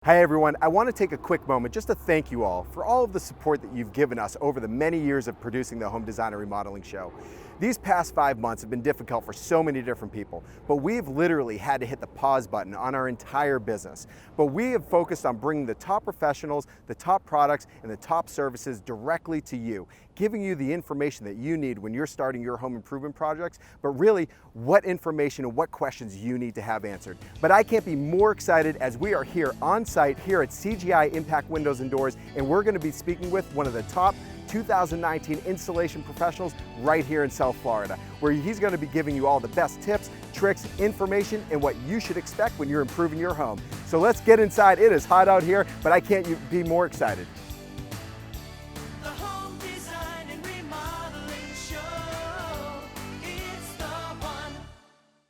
Hi everyone, I want to take a quick moment just to thank you all for all of the support that you've given us over the many years of producing the Home Design and Remodeling Show. These past 5 months have been difficult for so many different people, but we've literally had to hit the pause button on our entire business. But we have focused on bringing the top professionals, the top products, and the top services directly to you, giving you the information that you need when you're starting your home improvement projects, but really what information and what questions you need to have answered. But I can't be more excited as we are here on site here at CGI Impact Windows and Doors, and we're going to be speaking with one of the top 2019 installation professionals right here in South Florida, where he's going to be giving you all the best tips, tricks, information, and what you should expect when you're improving your home. So let's get inside. It is hot out here, but I can't be more excited. The Home Design and Remodeling Show, it's the one.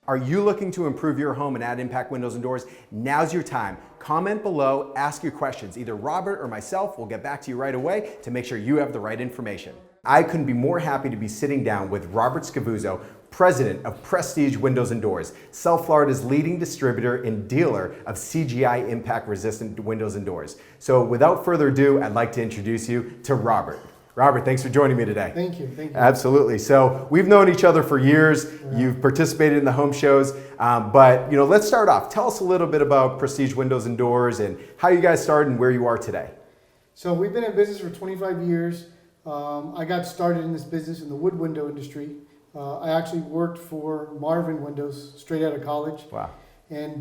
Are you looking to improve your home and add impact windows and doors? Now's your time. Comment below, ask your questions. Either Robert or myself will get back to you right away to make sure you have the right information. I couldn't be more happy to be sitting down with Robert Scavuzzo, President of Prestige Windows and Doors, South Florida's leading distributor and dealer of CGI impact resistant windows and doors. So without further ado, I'd like to introduce you to Robert. Robert, thanks for joining me today. Thank you. Thank you. Absolutely. So we've known each other for years. You've participated in the home shows, but let's start off. Tell us a little bit about Prestige Windows and Doors and how you guys started and where you are today. So we've been in business for 25 years. I got started in this business in the wood window industry. I actually worked for Marvin Windows straight out of college. Wow. And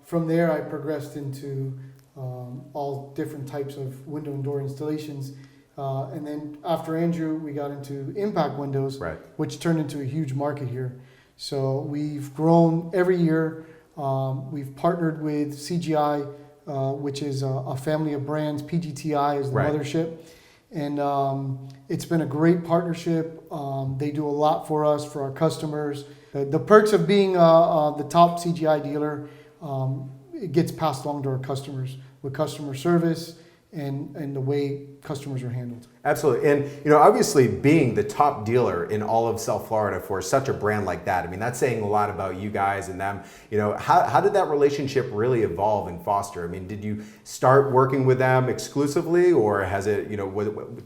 from there I progressed into all different types of window and door installations. And then after Andrew, we got into impact windows, Right. which turned into a huge market here. So we've grown every year. We've partnered with CGI, which is a family of brands. PGTI is the Right. mothership. And it's been a great partnership. They do a lot for us, for our customers. The perks of being the top CGI dealer, it gets passed along to our customers with customer service and the way customers are handled. Absolutely. And obviously being the top dealer in all of South Florida for such a brand like that, I mean, that's saying a lot about you guys and them. How did that relationship really evolve and foster? I mean, did you start working with them exclusively, or has it,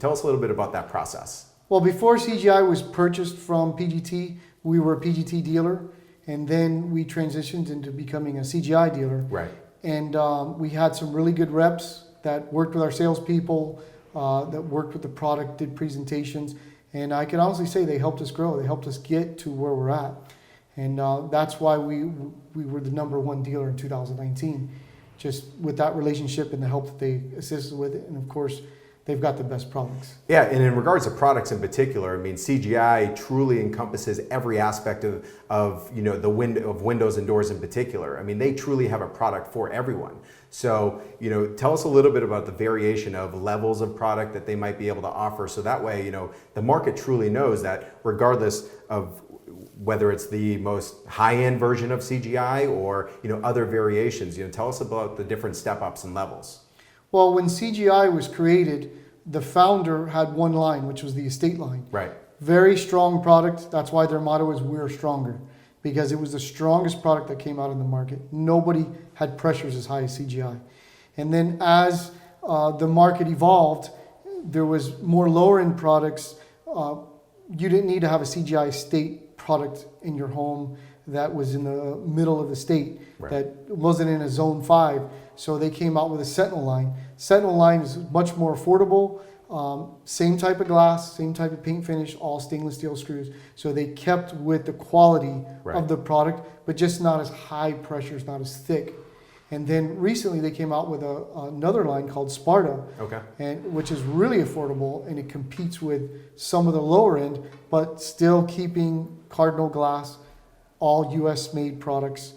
tell us a little bit about that process. Well, before CGI was purchased from PGT, we were a PGT dealer, and then we transitioned into becoming a CGI dealer. Right. And we had some really good reps that worked with our salespeople, that worked with the product, did presentations, and I can honestly say they helped us grow. They helped us get to where we're at, and that's why we were the #1 dealer in 2019, just with that relationship and the help that they assisted with it, and of course, they've got the best products. Yeah, and in regards to products in particular, I mean, CGI truly encompasses every aspect of windows and doors in particular. I mean, they truly have a product for everyone. So, tell us a little bit about the variation of levels of product that they might be able to offer. So that way, the market truly knows that regardless of whether it's the most high-end version of CGI or, other variations, tell us about the different step-ups and levels. Well, when CGI was created, the founder had one line, which was the estate line. Right. Very strong product. That's why their motto is "We're stronger," because it was the strongest product that came out in the market. Nobody had pressures as high as CGI. And then as the market evolved, there was more lower end products. You didn't need to have a CGI state product in your home that was in the middle of the state, Right. that wasn't in a zone 5. So they came out with a Sentinel line. Sentinel line is much more affordable. Same type of glass, same type of paint finish, all stainless steel screws. So they kept with the quality Right. of the product, but just not as high pressures, not as thick. And then recently they came out with another line called Sparta, Okay. which is really affordable, and it competes with some of the lower end, but still keeping Cardinal glass, all U.S. made products.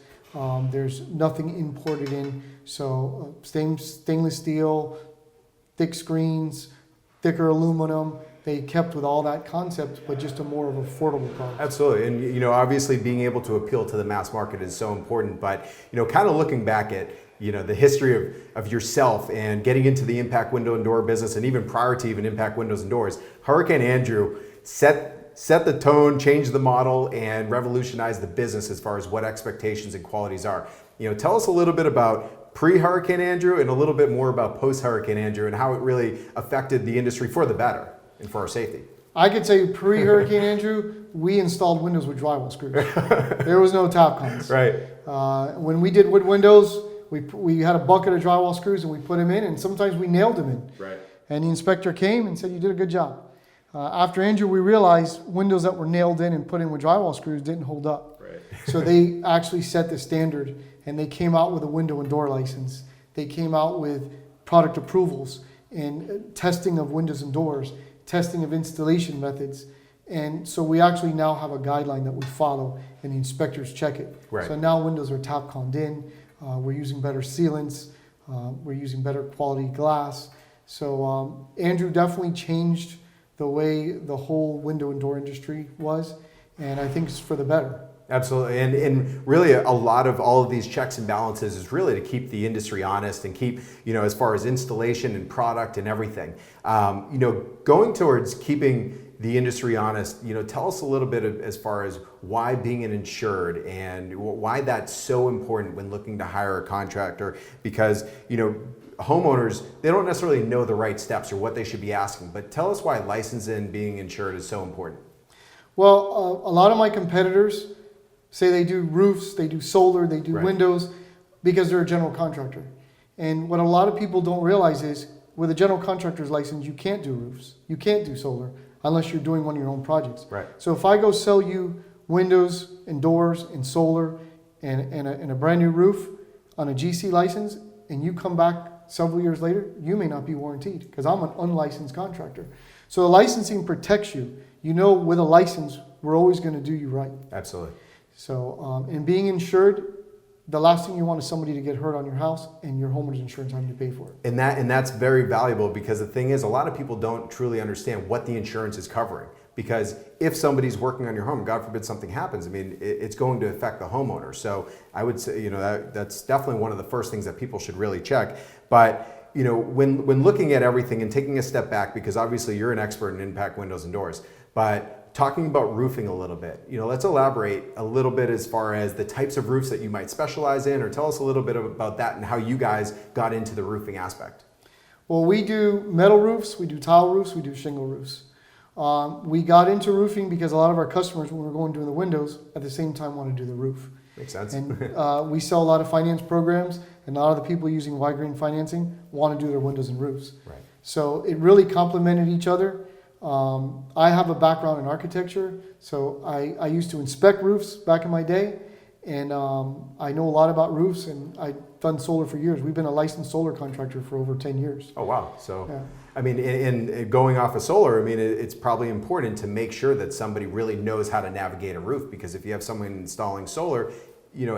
There's nothing imported in. So stainless steel, thick screens, thicker aluminum. They kept with all that concept, but just a more of affordable product. Absolutely, and obviously being able to appeal to the mass market is so important. But kind of looking back at the history of yourself and getting into the impact window and door business, and even prior to even impact windows and doors, Hurricane Andrew set the tone, changed the model, and revolutionized the business as far as what expectations and qualities are. Tell us a little bit about pre-Hurricane Andrew and a little bit more about post-Hurricane Andrew and how it really affected the industry for the better and for our safety. I could say pre-Hurricane Andrew, we installed windows with drywall screws. There was no top cons. Right. When we did wood windows, we had a bucket of drywall screws and we put them in, and sometimes we nailed them in. Right. And the inspector came and said, "You did a good job." After Andrew, we realized windows that were nailed in and put in with drywall screws didn't hold up. Right. So they actually set the standard, and they came out with a window and door license. They came out with product approvals and testing of windows and doors, testing of installation methods. And so we actually now have a guideline that we follow, and the inspectors check it. Right. So now windows are top conned in. We're using better sealants. We're using better quality glass. So Andrew definitely changed the way the whole window and door industry was, and I think it's for the better. Absolutely, and really a lot of all of these checks and balances is really to keep the industry honest and keep, as far as installation and product and everything. Going towards keeping the industry honest, tell us a little bit as far as why being an insured and why that's so important when looking to hire a contractor, because, homeowners, they don't necessarily know the right steps or what they should be asking, but tell us why licensing and being insured is so important. Well, a lot of my competitors say they do roofs, they do solar, they do Right. windows because they're a general contractor. And what a lot of people don't realize is with a general contractor's license, you can't do roofs, you can't do solar unless you're doing one of your own projects. Right. So if I go sell you windows and doors and solar and a brand new roof on a GC license, and you come back several years later, you may not be warranted because I'm an unlicensed contractor. So the licensing protects you. With a license, we're always going to do you right. Absolutely. So, and being insured, the last thing you want is somebody to get hurt on your house and your homeowner's insurance having to pay for it. And that's very valuable, because the thing is, a lot of people don't truly understand what the insurance is covering. Because if somebody's working on your home, God forbid something happens, it's going to affect the homeowner. So I would say, that's definitely one of the first things that people should really check. But when looking at everything and taking a step back, because obviously you're an expert in impact windows and doors, but talking about roofing a little bit, let's elaborate a little bit as far as the types of roofs that you might specialize in, or tell us a little bit about that and how you guys got into the roofing aspect. Well, we do metal roofs, we do tile roofs, we do shingle roofs. We got into roofing because a lot of our customers, when we're going doing the windows, at the same time want to do the roof. Makes sense. And we sell a lot of finance programs, and a lot of the people using wide grain financing want to do their windows and roofs. Right. So it really complemented each other. I have a background in architecture, so I used to inspect roofs back in my day, and I know a lot about roofs, and I've done solar for years. We've been a licensed solar contractor for over 10 years. Oh, wow. So, Yeah. in going off of solar, it's probably important to make sure that somebody really knows how to navigate a roof, because if you have someone installing solar,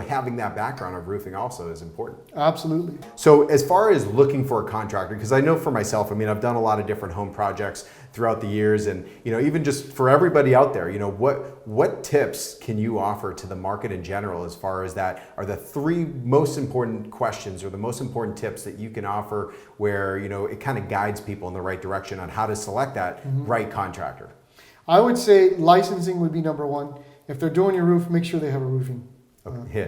having that background of roofing also is important. Absolutely. So as far as looking for a contractor, because I know for myself, I've done a lot of different home projects throughout the years, and even just for everybody out there, what tips can you offer to the market in general as far as that are the three most important questions or the most important tips that you can offer where it kind of guides people in the right direction on how to select that right contractor? I would say licensing would be number one. If they're doing your roof, make sure they have a roofing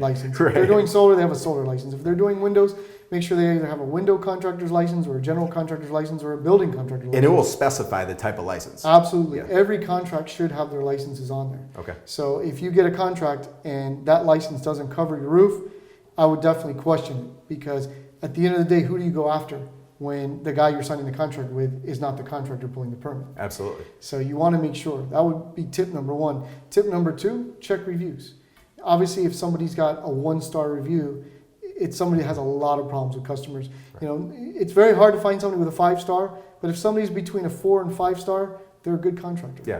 license. Right. If they're doing solar, they have a solar license. If they're doing windows, make sure they either have a window contractor's license or a general contractor's license or a building contractor's license. And it will specify the type of license. Absolutely. Yeah. Every contract should have their licenses on there. Okay. So if you get a contract and that license doesn't cover your roof, I would definitely question it, because at the end of the day, who do you go after when the guy you're signing the contract with is not the contractor pulling the permit? Absolutely. So you want to make sure. That would be tip number one. Tip number two, check reviews. Obviously, if somebody's got a 1-star review, it's somebody that has a lot of problems with customers. Right. It's very hard to find somebody with a 5-star, but if somebody's between a 4 and 5-star, they're a good contractor. Yeah.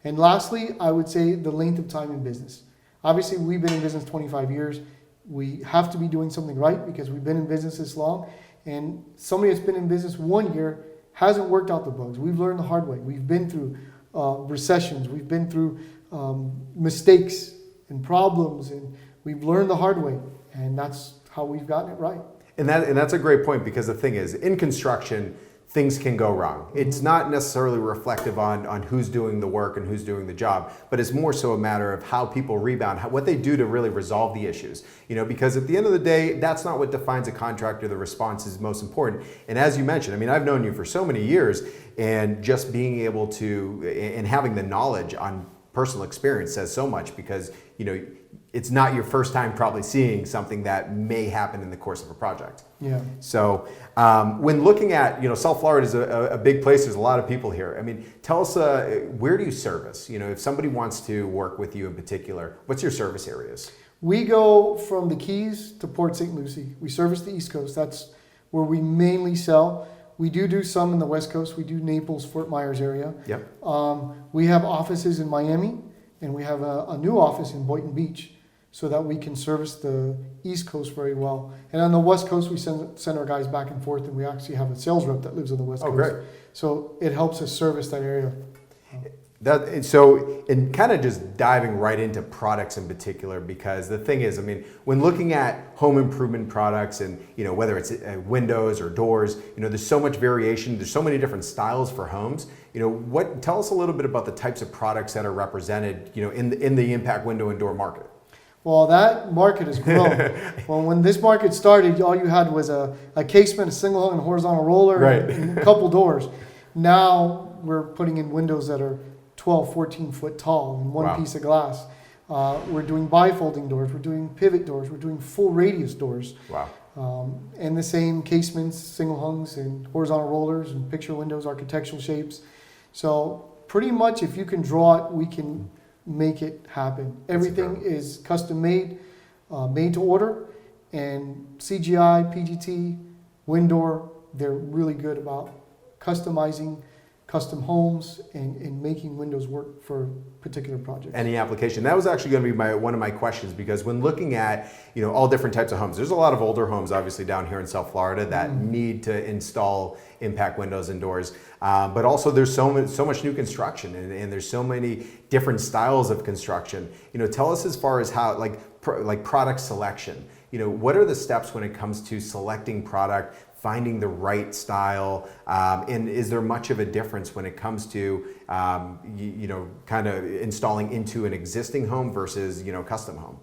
And lastly, I would say the length of time in business. Obviously, we've been in business 25 years. We have to be doing something right because we've been in business this long. And somebody that's been in business 1 year hasn't worked out the bugs. We've learned the hard way. We've been through recessions. We've been through mistakes and problems, and we've learned the hard way. And that's how we've gotten it right. And that's a great point, because the thing is, in construction, things can go wrong. It's not necessarily reflective on who's doing the work and who's doing the job, but it's more so a matter of how people rebound, what they do to really resolve the issues. Because at the end of the day, that's not what defines a contractor. The response is most important. And as you mentioned, I mean, I've known you for so many years, and just being able to, and having the knowledge on personal experience says so much, because, it's not your first time probably seeing something that may happen in the course of a project. Yeah. So when looking at, South Florida is a big place, there's a lot of people here. I mean, tell us, where do you service? If somebody wants to work with you in particular, what's your service areas? We go from the Keys to Port St. Lucie. We service the East Coast. That's where we mainly sell. We do some in the West Coast. We do Naples, Fort Myers area. Yep. We have offices in Miami, and we have a new office in Boynton Beach, so that we can service the East Coast very well. And on the West Coast, we send our guys back and forth, and we actually have a sales rep that lives on the West Coast. Great. So it helps us service that area. And kind of just diving right into products in particular, because the thing is, I mean, when looking at home improvement products, and whether it's windows or doors, there's so much variation. There's so many different styles for homes. Tell us a little bit about the types of products that are represented, in the impact window and door market. Well, that market has grown. Well, when this market started, all you had was a casement, a single hung and horizontal roller, right, and a couple doors. Now we're putting in windows that are 12, 14 foot tall and one piece of glass. We're doing bifolding doors, we're doing pivot doors, we're doing full radius doors. Wow. And the same casements, single hungs and horizontal rollers and picture windows, architectural shapes. So pretty much if you can draw it, we can make it happen. Everything is custom made, made to order, and CGI, PGT, Windor, they're really good about customizing custom homes and making windows work for particular projects. Any application. That was actually going to be one of my questions, because when looking at all different types of homes, there's a lot of older homes obviously down here in South Florida that need to install impact windows and doors, but also there's so much new construction, and there's so many different styles of construction. Tell us as far as how like product selection. What are the steps when it comes to selecting product, finding the right style, and is there much of a difference when it comes to kind of installing into an existing home versus custom home?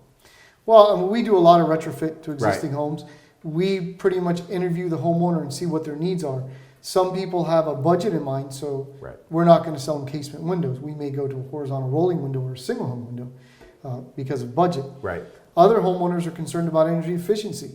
Well, I mean, we do a lot of retrofit to existing homes. We pretty much interview the homeowner and see what their needs are. Some people have a budget in mind, so we're not going to sell them casement windows. We may go to a horizontal rolling window or a single hung window because of budget. Right. Other homeowners are concerned about energy efficiency,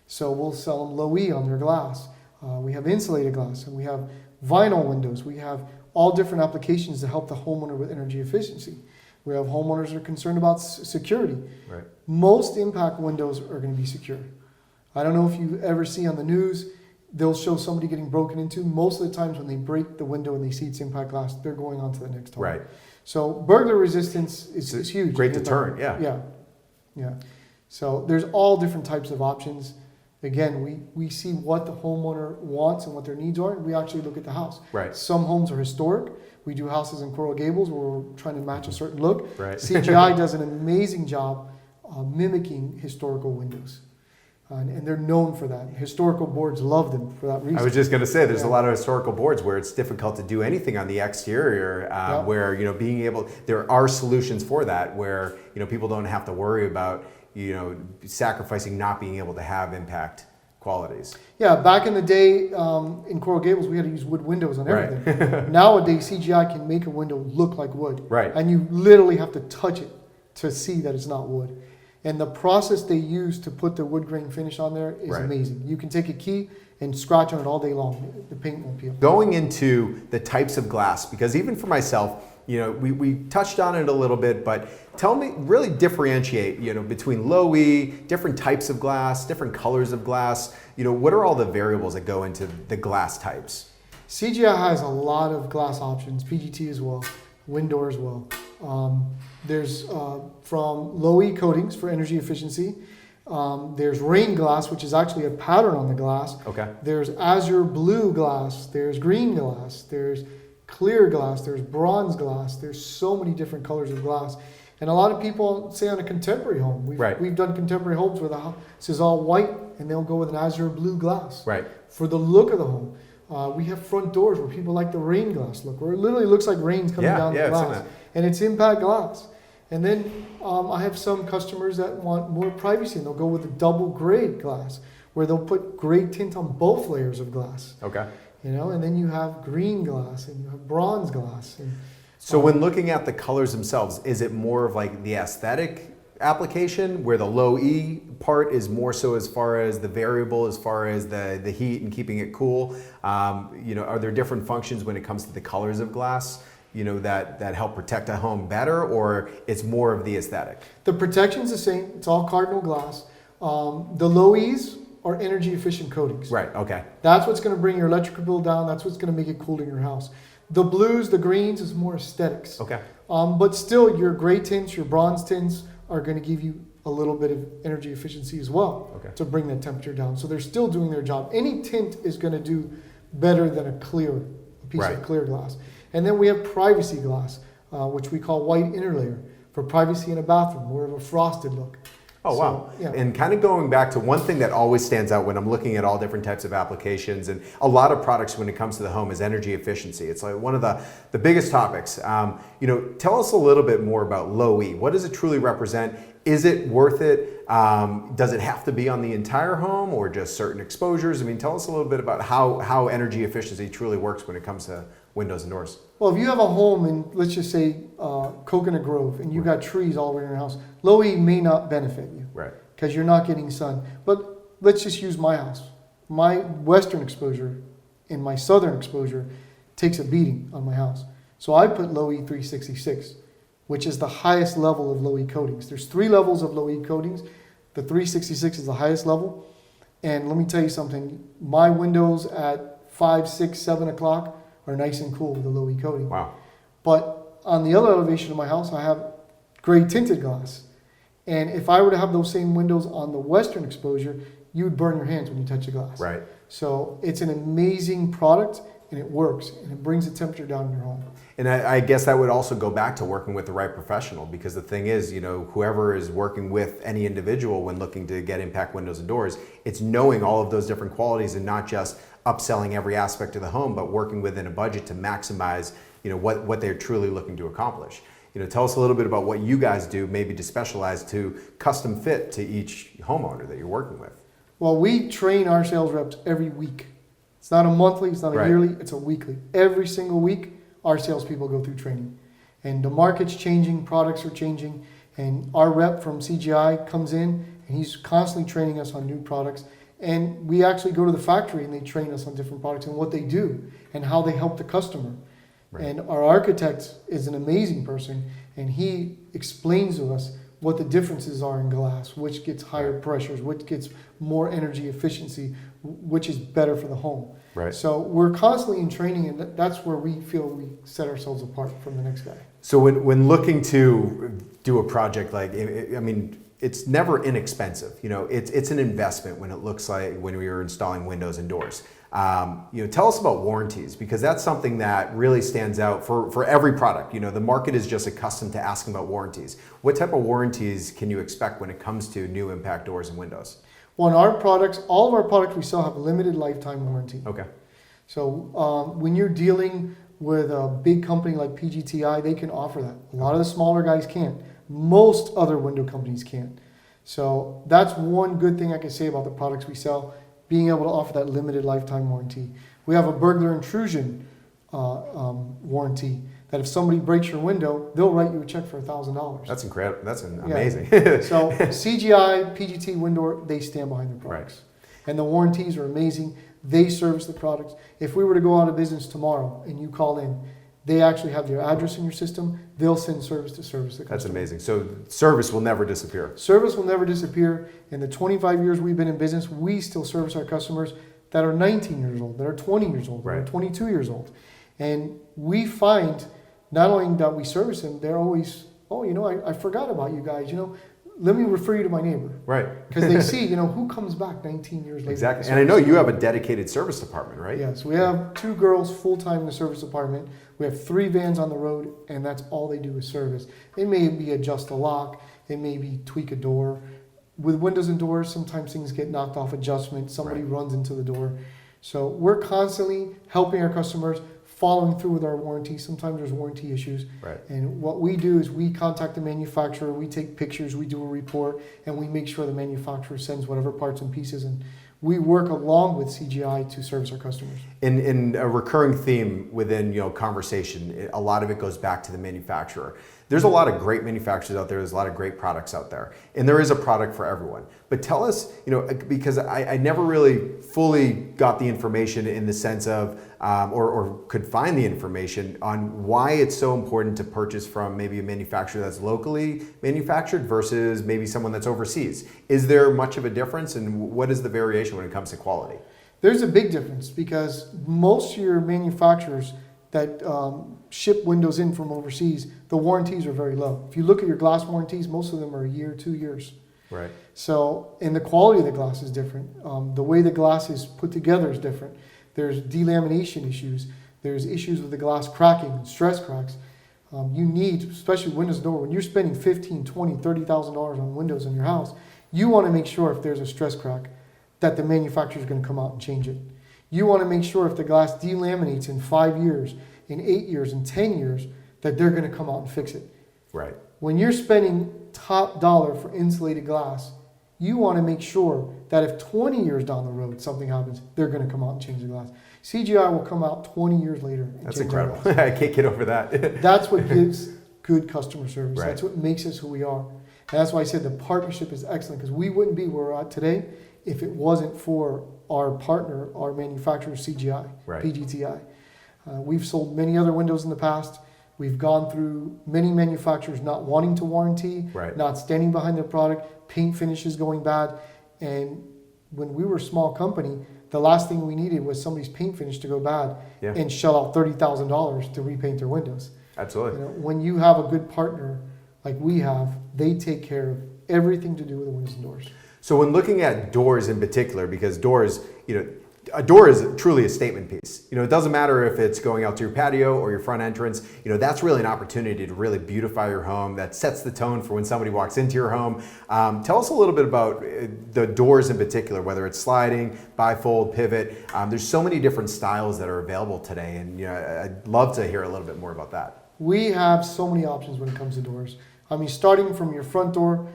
so we'll sell them low E on their glass. We have insulated glass, and we have vinyl windows. We have all different applications to help the homeowner with energy efficiency. We have homeowners that are concerned about security. Right. Most impact windows are going to be secure. I don't know if you ever see on the news, they'll show somebody getting broken into. Most of the times when they break the window and they see it's impact glass, they're going on to the next home. Right. So burglar resistance is huge. Great deterrent, yeah. Yeah. So there's all different types of options. Again, we see what the homeowner wants and what their needs are, and we actually look at the house. Right. Some homes are historic. We do houses in Coral Gables where we're trying to match a certain look. Right. CGI does an amazing job mimicking historical windows. And they're known for that. Historical boards love them for that reason. I was just going to say, there's a lot of historical boards where it's difficult to do anything on the exterior, where being able, there are solutions for that, where people don't have to worry about sacrificing not being able to have impact qualities. Yeah, back in the day in Coral Gables, we had to use wood windows on everything. Right. Nowadays, CGI can make a window look like wood. Right. And you literally have to touch it to see that it's not wood. And the process they use to put the wood grain finish on there is amazing. You can take a key and scratch on it all day long. The paint won't peel. Going into the types of glass, because even for myself, we touched on it a little bit, but tell me, really differentiate, between low E, different types of glass, different colors of glass. What are all the variables that go into the glass types? CGI has a lot of glass options, PGT as well, Windor as well. There's from low E coatings for energy efficiency. There's rain glass, which is actually a pattern on the glass. Okay. There's azure blue glass. There's green glass. There's clear glass. There's bronze glass. There's so many different colors of glass. And a lot of people say on a contemporary home. We've done contemporary homes where the house is all white and they'll go with an azure blue glass. Right. For the look of the home. We have front doors where people like the rain glass look, where it literally looks like rain's coming down the I've seen glass. that. And it's impact glass. And then I have some customers that want more privacy, and they'll go with a double grade glass, where they'll put gray tint on both layers of glass. Okay. You know, and then you have green glass and you have bronze glass. And, So when looking at the colors themselves, is it more of like the aesthetic application where the low E part is more so as far as the variable, as far as the heat and keeping it cool? You know, are there different functions when it comes to the colors of glass, you know, that help protect a home better, or it's more of the aesthetic? the protection's the same. It's all cardinal glass. The low E's are energy efficient coatings. Right, okay. That's what's going to bring your electrical bill down. That's what's going to make it cool in your house. The blues, the greens is more aesthetics. Okay. But still, your gray tints, your bronze tints are going to give you a little bit of energy efficiency as well, Okay. to bring that temperature down. So they're still doing their job. Any tint is going to do better than a piece Right. of clear glass. And then we have privacy glass, which we call white interlayer, for privacy in a bathroom, more of a frosted look. Oh, So, wow. yeah. And kind of going back to one thing that always stands out when I'm looking at all different types of applications and a lot of products when it comes to the home is energy efficiency. It's like one of the biggest topics. You know, tell us a little bit more about low E. What does it truly represent? Is it worth it? Does it have to be on the entire home or just certain exposures? I mean, tell us a little bit about how energy efficiency truly works when it comes to windows and doors. Well, if you have a home in, let's just say, Coconut Grove, and you've got trees all over your house, low E may not benefit you Right. because you're not getting sun. But let's just use my house. My western exposure and my southern exposure takes a beating on my house. So I put low E 366, which is the highest level of low E coatings. There's 3 levels of low E coatings. The 366 is the highest level. And let me tell you something, my windows at 5, 6, 7 o'clock are nice and cool with the low E coating. Wow. But on the other elevation of my house, I have gray tinted glass. And if I were to have those same windows on the western exposure, you would burn your hands when you touch the glass. Right. So it's an amazing product, and it works, and it brings the temperature down in your home. And I guess that would also go back to working with the right professional, because the thing is, you know, whoever is working with any individual when looking to get impact windows and doors, it's knowing all of those different qualities and not just upselling every aspect of the home, but working within a budget to maximize, you know, what they're truly looking to accomplish. You know, tell us a little bit about what you guys do, maybe to specialize to custom fit to each homeowner that you're working with. Well, we train our sales reps every week. It's not a monthly, it's not a Right. yearly, it's a weekly. Every single week, our salespeople go through training. And the market's changing, products are changing, and our rep from CGI comes in, and he's constantly training us on new products. And we actually go to the factory and they train us on different products and what they do and how they help the customer. Right. And our architect is an amazing person, and he explains to us what the differences are in glass, which gets higher pressures, which gets more energy efficiency, which is better for the home. Right. So we're constantly in training, and that's where we feel we set ourselves apart from the next guy. So when looking to do a project like, I mean, it's never inexpensive. You know, it's an investment when it looks like when we are installing windows and doors. You know, tell us about warranties, because that's something that really stands out for every product. You know, the market is just accustomed to asking about warranties. What type of warranties can you expect when it comes to new impact doors and windows? Well, in our products, all of our products we sell have limited lifetime warranty. Okay. So when you're dealing with a big company like PGTI, they can offer that. A lot of the smaller guys can't. Most other window companies can't. So that's one good thing I can say about the products we sell, being able to offer that limited lifetime warranty. We have a burglar intrusion warranty that if somebody breaks your window, they'll write you a check for $1,000. That's incredible. That's amazing. So CGI, PGT, Windoor, they stand behind their products. And the warranties are amazing. They service the products. If we were to go out of business tomorrow and you call in, they actually have their address in your system. They'll send service to service the customer. That's amazing. So service will never disappear. Service will never disappear. In the 25 years we've been in business, we still service our customers that are 19 years old, that are 20 years old, that are Right. 22 years old. And we find not only that we service them, they're always, oh, you know, I forgot about you guys, you know, let me refer you to my neighbor. Right. Because they see, you know, who comes back 19 years later. Exactly. And I know you have a dedicated service department, right? Yes, we have 2 girls full-time in the service department. We have 3 vans on the road, and that's all they do is service. It may be adjust a lock, it may be tweak a door. With windows and doors, sometimes things get knocked off adjustment, somebody Right. runs into the door. So we're constantly helping our customers, following through with our warranty. Sometimes there's warranty issues. Right. And what we do is we contact the manufacturer, we take pictures, we do a report, and we make sure the manufacturer sends whatever parts and pieces, and we work along with CGI to service our customers. In a recurring theme within conversation, a lot of it goes back to the manufacturer. There's a lot of great manufacturers out there. There's a lot of great products out there, and there is a product for everyone. But tell us, because I never really fully got the information in the sense of, or could find the information on why it's so important to purchase from maybe a manufacturer that's locally manufactured versus maybe someone that's overseas. Is there much of a difference, and what is the variation when it comes to quality? There's a big difference because most of your manufacturers that ship windows in from overseas, the warranties are very low. If you look at your glass warranties, most of them are a year, 2 years. Right. So, and the quality of the glass is different. The way the glass is put together is different. There's delamination issues. There's issues with the glass cracking and stress cracks. You need, especially windows and door, when you're spending $15,000, $20,000, $30,000 on windows in your house, you want to make sure if there's a stress crack that the manufacturer is going to come out and change it. You want to make sure if the glass delaminates in 5 years, in 8 years, in 10 years, that they're going to come out and fix it. Right. When you're spending top dollar for insulated glass, you want to make sure that if 20 years down the road something happens, they're going to come out and change the glass. CGI will come out 20 years later and That's change incredible. the glass. I can't get over that. That's what gives good customer service. Right. That's what makes us who we are. And that's why I said the partnership is excellent, because we wouldn't be where we're at today if it wasn't for our partner, our manufacturer, CGI, Right. PGTI. We've sold many other windows in the past. We've gone through many manufacturers not wanting to warranty, Right. not standing behind their product, paint finishes going bad. And when we were a small company, the last thing we needed was somebody's paint finish to go bad Yeah. and shell out $30,000 to repaint their windows. Absolutely. When you have a good partner like we have, they take care of everything to do with the windows and doors. So when looking at doors in particular, because doors, a door is truly a statement piece. It doesn't matter if it's going out to your patio or your front entrance. That's really an opportunity to really beautify your home. That sets the tone for when somebody walks into your home. Tell us a little bit about the doors in particular, whether it's sliding, bifold, pivot. There's so many different styles that are available today, and I'd love to hear a little bit more about that. We have so many options when it comes to doors. Starting from your front door,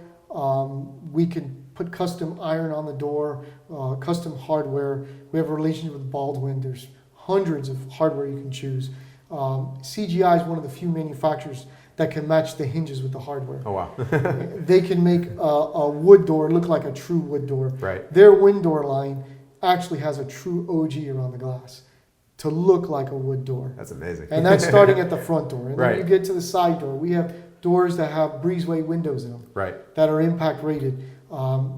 we can put custom iron on the door, custom hardware. We have a relationship with Baldwin. There's hundreds of hardware you can choose. CGI is one of the few manufacturers that can match the hinges with the hardware. Oh, wow. They can make a wood door look like a true wood door. Right. Their wind door line actually has a true OG around the glass to look like a wood door. That's amazing. And that's starting at the front door. And Right. then you get to the side door. We have doors that have breezeway windows in them Right. that are impact rated.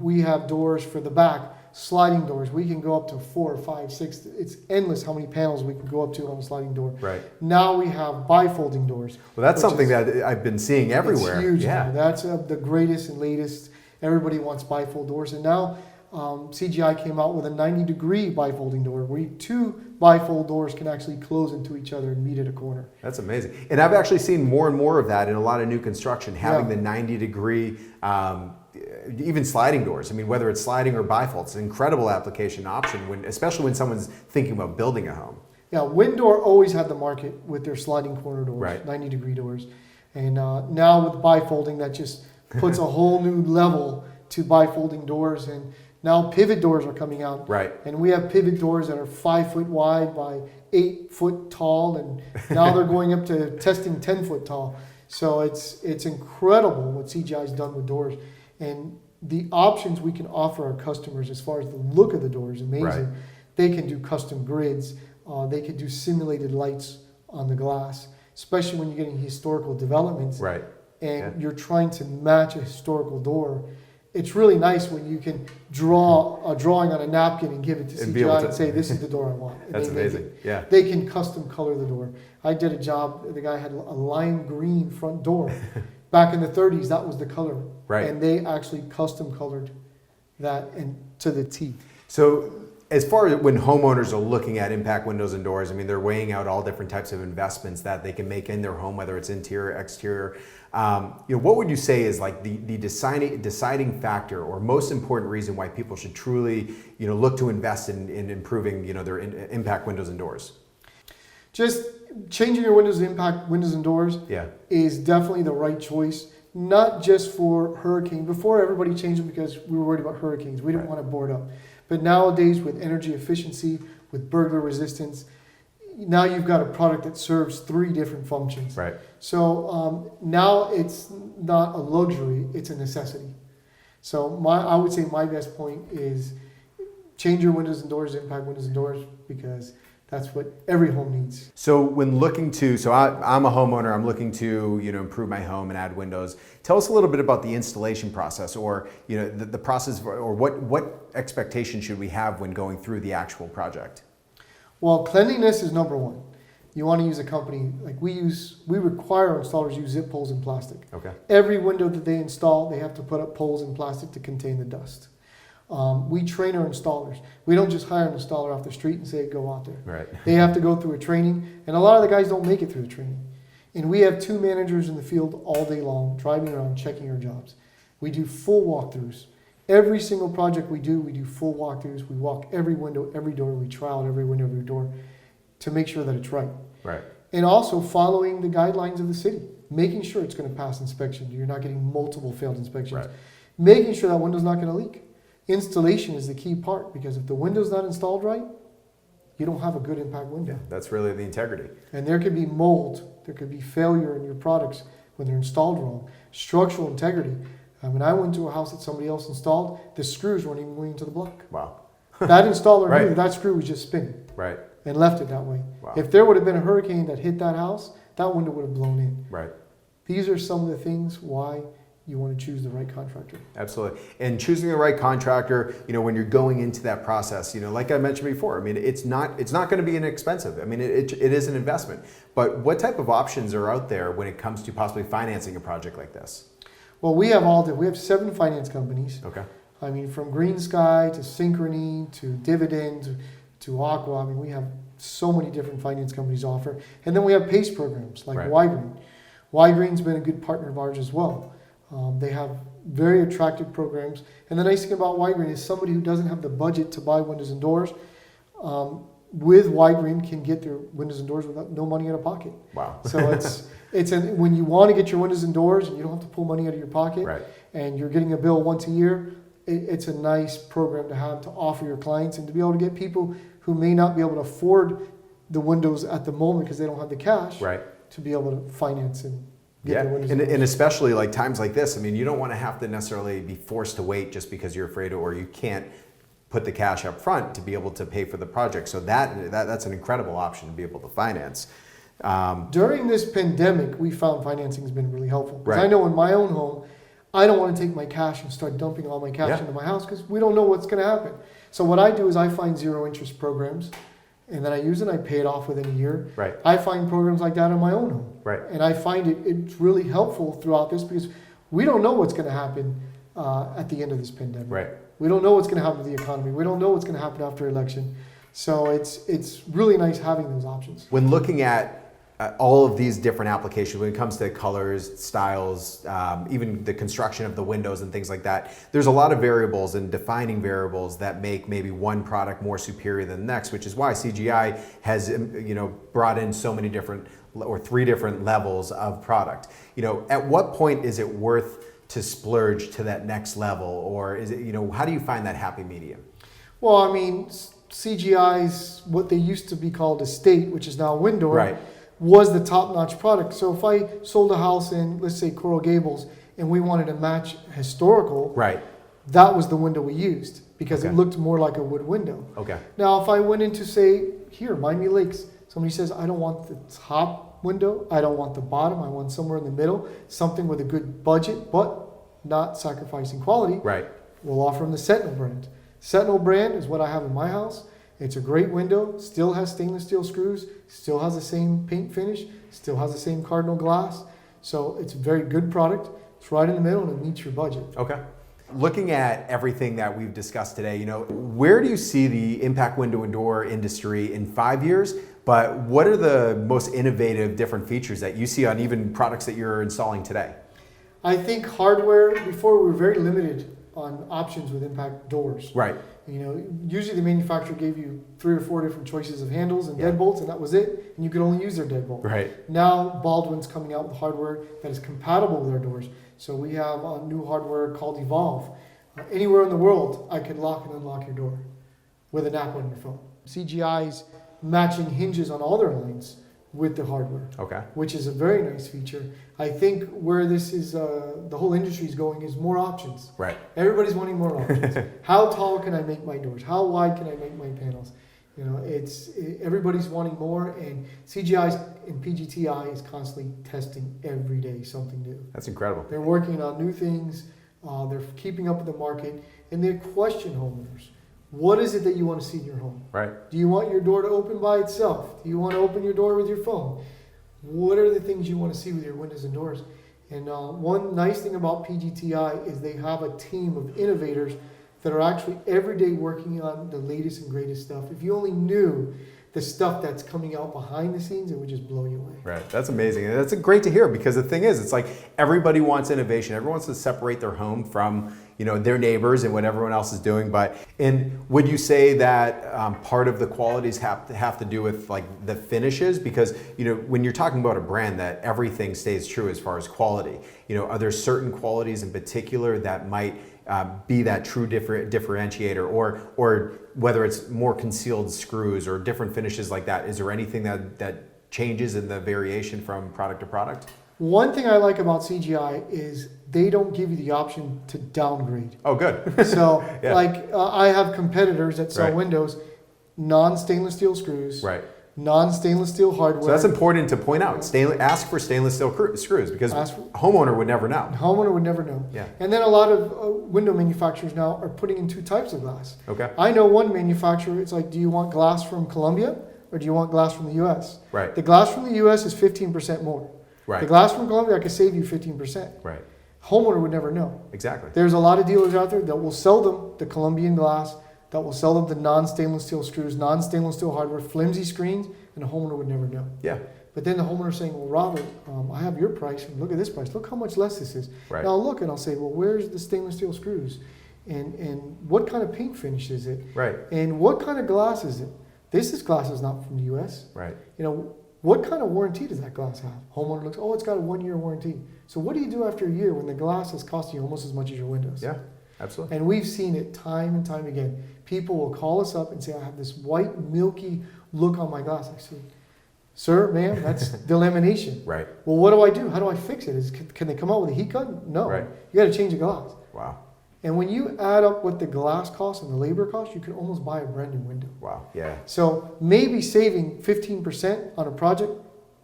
We have doors for the back, sliding doors. We can go up to 4, 5, 6. It's endless how many panels we can go up to on a sliding door. Right. Now we have bifolding doors. Well, that's which something is- that I've been seeing everywhere. It's huge Yeah. now. That's the greatest and latest. Everybody wants bifold doors. And now CGI came out with a 90-degree bifolding door where two bifold doors can actually close into each other and meet at a corner. That's amazing. And I've actually seen more and more of that in a lot of new construction, having Yeah. the 90-degree, even sliding doors. Whether it's sliding or bifold, it's an incredible application option, especially when someone's thinking about building a home. Yeah, Windor always had the market with their sliding corner doors, Right. 90-degree doors. And now with bifolding, that just puts a whole new level to bifolding doors. And now pivot doors are coming out. Right. And we have pivot doors that are 5 foot wide by 8 foot tall. And now they're going up to testing 10 foot tall. So it's incredible what CGI's done with doors. And the options we can offer our customers as far as the look of the door is amazing. Right. They can do custom grids. They can do simulated lights on the glass, especially when you're getting historical developments. Right. And Yeah. you're trying to match a historical door. It's really nice when you can draw a drawing on a napkin and give it to And be able CGI to- and say, this is the door I want. And That's they make amazing. it. Yeah. They can custom color the door. I did a job, the guy had a lime green front door. Back in the 30s, that was the color. Right. And they actually custom colored that and to the T. So As far as when homeowners are looking at impact windows and doors, I mean, they're weighing out all different types of investments that they can make in their home, whether it's interior, exterior. What would you say is like the deciding factor or most important reason why people should truly, look to invest in improving, their impact windows and doors? Just changing your windows to impact windows and doors is definitely the right choice. Not just for hurricane. Before, everybody changed them because we were worried about hurricanes. We didn't want to board up. But nowadays, with energy efficiency, with burglar resistance, now you've got a product that serves 3 different functions. Right. So now it's not a luxury, it's a necessity. So I would say my best point is change your windows and doors, impact windows and doors, because that's what every home needs. So when looking to, I'm a homeowner, I'm looking to, improve my home and add windows. Tell us a little bit about the installation process, or, the process, or what expectation should we have when going through the actual project? Well, cleanliness is number 1. You want to use a company, like we require our installers use zip poles in plastic. Okay. Every window that they install, they have to put up poles in plastic to contain the dust. We train our installers. We don't just hire an installer off the street and say, go out there. Right. They have to go through a training, and a lot of the guys don't make it through the training. And we have 2 managers in the field all day long, driving around, checking our jobs. We do full walkthroughs. Every single project we do full walkthroughs. We walk every window, every door. We try out every window, every door to make sure that it's right. Right. And also following the guidelines of the city, making sure it's going to pass inspection. You're not getting multiple failed inspections. Right. Making sure that window's not going to leak. Installation is the key part, because if the window's not installed right, you don't have a good impact window. Yeah, that's really the integrity. And there could be mold, there could be failure in your products when they're installed wrong. Structural integrity. When I went to a house that somebody else installed, the screws weren't even going into the block. Wow. That installer Right. knew that screw was just spinning Right. and left it that way. Wow. If there would have been a hurricane that hit that house, that window would have blown in. Right. These are some of the things why you want to choose the right contractor. Absolutely. And choosing the right contractor, when you're going into that process, like I mentioned before, I mean, it's not going to be inexpensive. I mean, it is an investment. But what type of options are out there when it comes to possibly financing a project like this? Well, we have 7 finance companies. Okay. I mean, from Green Sky to Synchrony to Dividend to Aqua. I mean, we have so many different finance companies offer. And then we have PACE programs like Right. Y-Green. Y-Green's been a good partner of ours as well. They have very attractive programs. And the nice thing about Y-Green is somebody who doesn't have the budget to buy windows and doors, with Y-Green can get their windows and doors without no money out of pocket. Wow. So when you want to get your windows and doors and you don't have to pull money out of your pocket, Right. and you're getting a bill once a year, it's a nice program to have to offer your clients, and to be able to get people who may not be able to afford the windows at the moment because they don't have the cash, Right. to be able to finance and get Yeah, their windows and doors. especially like times like this, I mean, you don't want to have to necessarily be forced to wait just because you're afraid or you can't put the cash up front to be able to pay for the project. So that's an incredible option to be able to finance. During this pandemic, we found financing has been really helpful. Because Right. I know in my own home, I don't want to take my cash and start dumping all my cash Yeah. into my house because we don't know what's going to happen. So what I do is I find 0 interest programs, and then I use it and I pay it off within a year. Right. I find programs like that in my own home. Right. And I find it's really helpful throughout this because we don't know what's going to happen at the end of this pandemic. Right. We don't know what's going to happen to the economy. We don't know what's going to happen after election. So it's really nice having those options. When looking at all of these different applications, when it comes to colors, styles, even the construction of the windows and things like that, there's a lot of variables and defining variables that make maybe one product more superior than the next, which is why CGI has brought in so many different or 3 different levels of product. At what point is it worth to splurge to that next level, or is it, how do you find that happy medium? Well, I mean, CGI's what they used to be called Estate, which is now Window, Right. was the top-notch product. So if I sold a house in, let's say, Coral Gables, and we wanted to match historical, Right. that was the window we used because Okay. it looked more like a wood window. Okay. Now, if I went into, say, here, Miami Lakes, somebody says, I don't want the top window, I don't want the bottom, I want somewhere in the middle, something with a good budget, but not sacrificing quality. Right. We'll offer them the Sentinel brand. Sentinel brand is what I have in my house. It's a great window, still has stainless steel screws, still has the same paint finish, still has the same cardinal glass. So it's a very good product. It's right in the middle and it meets your budget. Okay. Looking at everything that we've discussed today, where do you see the impact window and door industry in 5 years? But what are the most innovative different features that you see on even products that you're installing today? I think hardware, before we were very limited on options with impact doors. Right. Usually the manufacturer gave you 3 or 4 different choices of handles and Yeah. deadbolts, and that was it, and you could only use their deadbolt. Right. Now Baldwin's coming out with hardware that is compatible with our doors. So we have a new hardware called Evolve. Anywhere in the world, I can lock and unlock your door with an app on your phone. CGI's matching hinges on all their lines with the hardware, Okay. which is a very nice feature. I think where this is, the whole industry is going is more options. Right. Everybody's wanting more options. How tall can I make my doors? How wide can I make my panels? Everybody's wanting more, and CGI and PGTI is constantly testing every day something new. That's incredible. They're working on new things. They're keeping up with the market, and they question homeowners. What is it that you want to see in your home? Right. Do you want your door to open by itself? Do you want to open your door with your phone? What are the things you want to see with your windows and doors? And one nice thing about PGTI is they have a team of innovators that are actually every day working on the latest and greatest stuff. If you only knew the stuff that's coming out behind the scenes, it would just blow you away. Right. That's amazing. And that's great to hear, because the thing is, it's like everybody wants innovation. Everyone wants to separate their home from their neighbors and what everyone else is doing. And would you say that part of the qualities have to do with like the finishes? Because when you're talking about a brand that everything stays true as far as quality, are there certain qualities in particular that might be that true differentiator, or whether it's more concealed screws or different finishes like that? Is there anything that changes in the variation from product to product? One thing I like about CGI is they don't give you the option to downgrade. Oh, good. So, Yeah. I have competitors that sell Right. windows, non-stainless steel screws, Right. non-stainless steel hardware. So that's important to point out. Ask for stainless steel screws, because homeowner would never know. Homeowner would never know. Yeah. And then a lot of window manufacturers now are putting in 2 types of glass. Okay. I know one manufacturer, it's like, do you want glass from Colombia or do you want glass from the US? Right. The glass from the US is 15% more. Right. The glass from Colombia, I could save you 15%. Right. Homeowner would never know. Exactly. There's a lot of dealers out there that will sell them the Colombian glass, that will sell them the non-stainless steel screws, non-stainless steel hardware, flimsy screens, and the homeowner would never know. Yeah. But then the homeowner's saying, well, Robert, I have your price, and look at this price. Look how much less this is. Right. Now I'll look and I'll say, well, where's the stainless steel screws? And what kind of paint finish is it? Right. And what kind of glass is it? This glass is not from the US. Right. What kind of warranty does that glass have? Homeowner looks, oh, it's got a 1-year warranty. So what do you do after a year when the glass is costing you almost as much as your windows? Yeah. Absolutely. And we've seen it time and time again. People will call us up and say, I have this white, milky look on my glass. I say, sir, ma'am, that's delamination. Right. Well, what do I do? How do I fix it? Can they come out with a heat gun? No. Right. You got to change the glass. Wow. And when you add up what the glass costs and the labor costs, you can almost buy a brand new window. Wow. Yeah. So maybe saving 15% on a project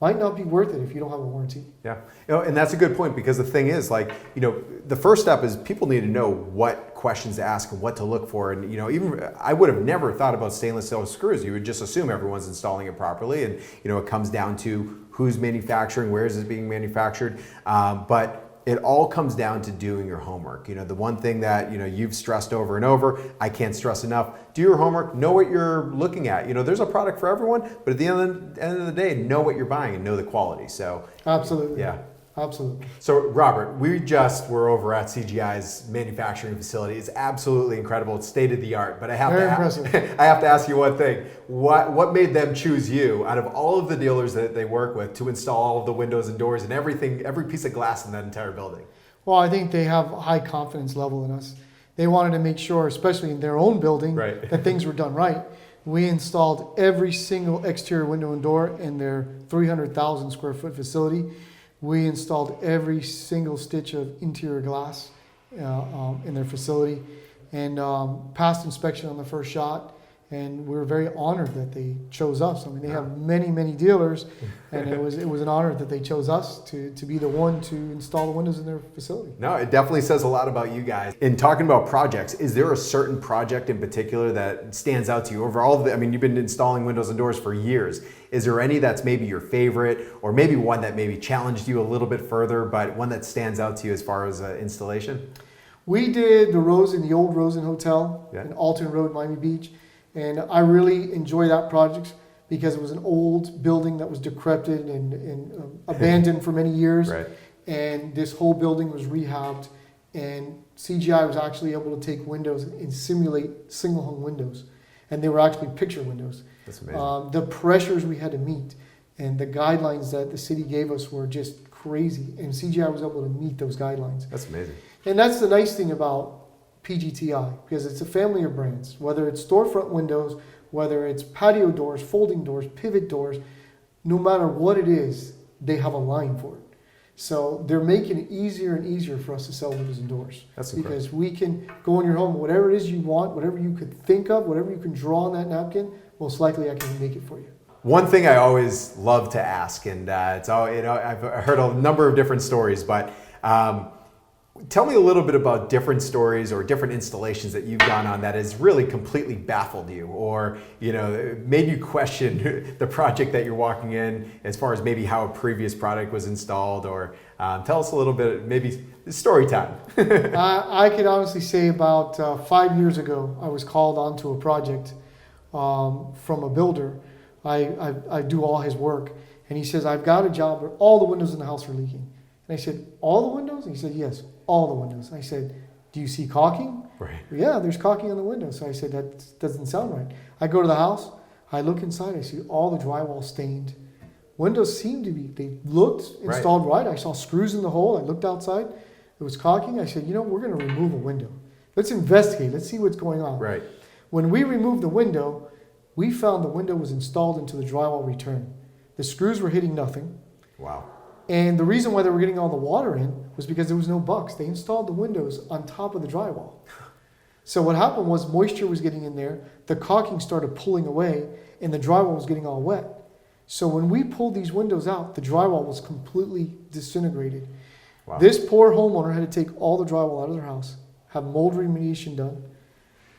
might not be worth it if you don't have a warranty. Yeah. And that's a good point, because the thing is, the first step is people need to know what questions to ask and what to look for. And, even I would have never thought about stainless steel screws. You would just assume everyone's installing it properly. And, it comes down to who's manufacturing, where is it being manufactured. But it all comes down to doing your homework. The one thing that you've stressed over and over, I can't stress enough: do your homework, know what you're looking at. there's a product for everyone, but at the end of the day, know what you're buying and know the quality. So Absolutely. yeah. Absolutely. So Robert, we just were over at CGI's manufacturing facility. It's absolutely incredible. It's state of the art. But I have I have to ask you one thing. What made them choose you out of all of the dealers that they work with to install all of the windows and doors and everything, every piece of glass in that entire building? Well, I think they have a high confidence level in us. They wanted to make sure, especially in their own building, Right. that things were done right. We installed every single exterior window and door in their 300,000 square foot facility. We installed every single stitch of interior glass in their facility, and passed inspection on the first shot. And we were very honored that they chose us. I mean, they have many dealers, and it was an honor that they chose us to be the one to install the windows in their facility. No, it definitely says a lot about you guys. In talking about projects, is there a certain project in particular that stands out to you? Overall, you've been installing windows and doors for years. Is there any that's maybe your favorite, or maybe one that maybe challenged you a little bit further, but one that stands out to you as far as installation? We did the Rosen, the old Rosen Hotel Yeah. in Alton Road, Miami Beach. And I really enjoy that project because it was an old building that was decrepit and abandoned for many years. Right. And this whole building was rehabbed. And CGI was actually able to take windows and simulate single hung windows. And they were actually picture windows. That's amazing. The pressures we had to meet and the guidelines that the city gave us were just crazy. And CGI was able to meet those guidelines. That's amazing. And that's the nice thing about PGTI, because it's a family of brands, whether it's storefront windows, whether it's patio doors, folding doors, pivot doors, no matter what it is, they have a line for it. So they're making it easier and easier for us to sell windows and doors. That's incredible. Because we can go in your home, whatever it is you want, whatever you could think of, whatever you can draw on that napkin, most likely I can make it for you. One thing I always love to ask, and it's all, I've heard a number of different stories, but tell me a little bit about different stories or different installations that you've gone on that has really completely baffled you, or made you question the project that you're walking in, as far as maybe how a previous product was installed, or tell us a little bit, maybe story time. I could honestly say about 5 years ago, I was called onto a project from a builder. I do all his work, and he says, I've got a job where all the windows in the house are leaking. And I said, all the windows? And he said, yes, all the windows. I said, do you see caulking? Right. Yeah, there's caulking on the windows. So I said, that doesn't sound right. I go to the house, I look inside, I see all the drywall stained. Windows seemed to be, they looked installed right. I saw screws in the hole. I looked outside, it was caulking. I said, we're going to remove a window. Let's investigate, let's see what's going on. Right. When we removed the window, we found the window was installed into the drywall return. The screws were hitting nothing. Wow. And the reason why they were getting all the water in was because there was no bucks. They installed the windows on top of the drywall. So what happened was moisture was getting in there, the caulking started pulling away, and the drywall was getting all wet. So when we pulled these windows out, the drywall was completely disintegrated. Wow. This poor homeowner had to take all the drywall out of their house, have mold remediation done,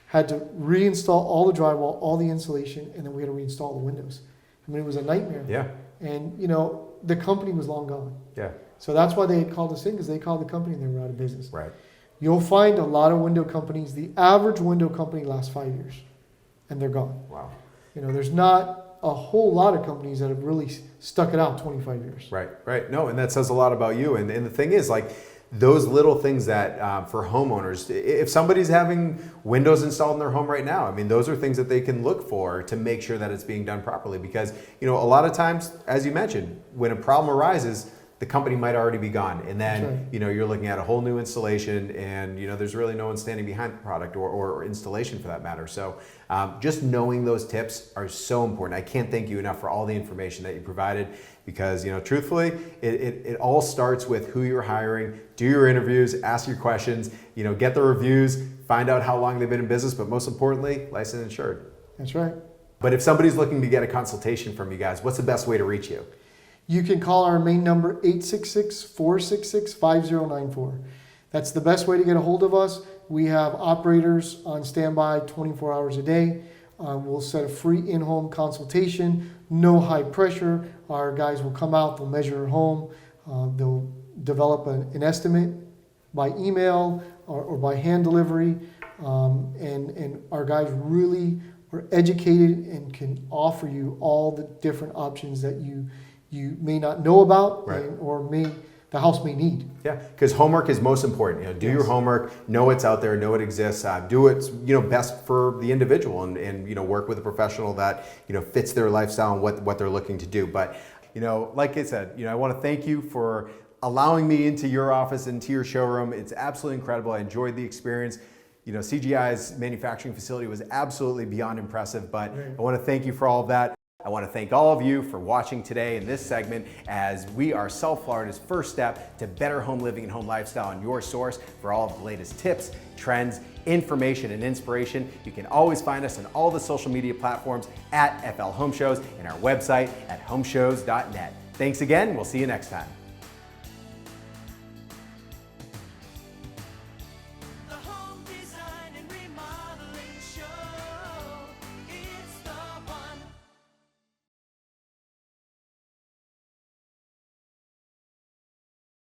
had to reinstall all the drywall, all the insulation, and then we had to reinstall the windows. I mean, it was a nightmare. Yeah. And, the company was long gone. Yeah. So that's why they had called us in, because they called the company and they were out of business. Right. You'll find a lot of window companies, the average window company lasts 5 years, and they're gone. Wow. There's not a whole lot of companies that have really stuck it out 25 years. Right. Right. No, and that says a lot about you. And the thing is, like, those little things that for homeowners, if somebody's having windows installed in their home right now, I mean, those are things that they can look for to make sure that it's being done properly. Because, a lot of times, as you mentioned, when a problem arises, the company might already be gone. And then, That's right. You're looking at a whole new installation, and, there's really no one standing behind the product or installation for that matter. So just knowing those tips are so important. I can't thank you enough for all the information that you provided, because, truthfully, it all starts with who you're hiring. Do your interviews, ask your questions, get the reviews, find out how long they've been in business, but most importantly, licensed and insured. That's right. But if somebody's looking to get a consultation from you guys, what's the best way to reach you? You can call our main number, 866-466-5094. That's the best way to get a hold of us. We have operators on standby 24 hours a day. We'll set a free in-home consultation, no high pressure. Our guys will come out, they'll measure your home, they'll develop an estimate by email or by hand delivery. And our guys really are educated and can offer you all the different options that you may not know about, right, or the house may need. Yeah, because homework is most important. Do your homework, know what's out there, know it exists, do what's best for the individual, and work with a professional that fits their lifestyle and what they're looking to do. But like I said, I want to thank you for allowing me into your office, into your showroom. It's absolutely incredible. I enjoyed the experience. CGI's manufacturing facility was absolutely beyond impressive. But I want to thank you for all of that. I want to thank all of you for watching today in this segment, as we are South Florida's first step to better home living and home lifestyle, and your source for all of the latest tips, trends, information, and inspiration. You can always find us on all the social media platforms at FL Home Shows and our website at homeshows.net. Thanks again. We'll see you next time.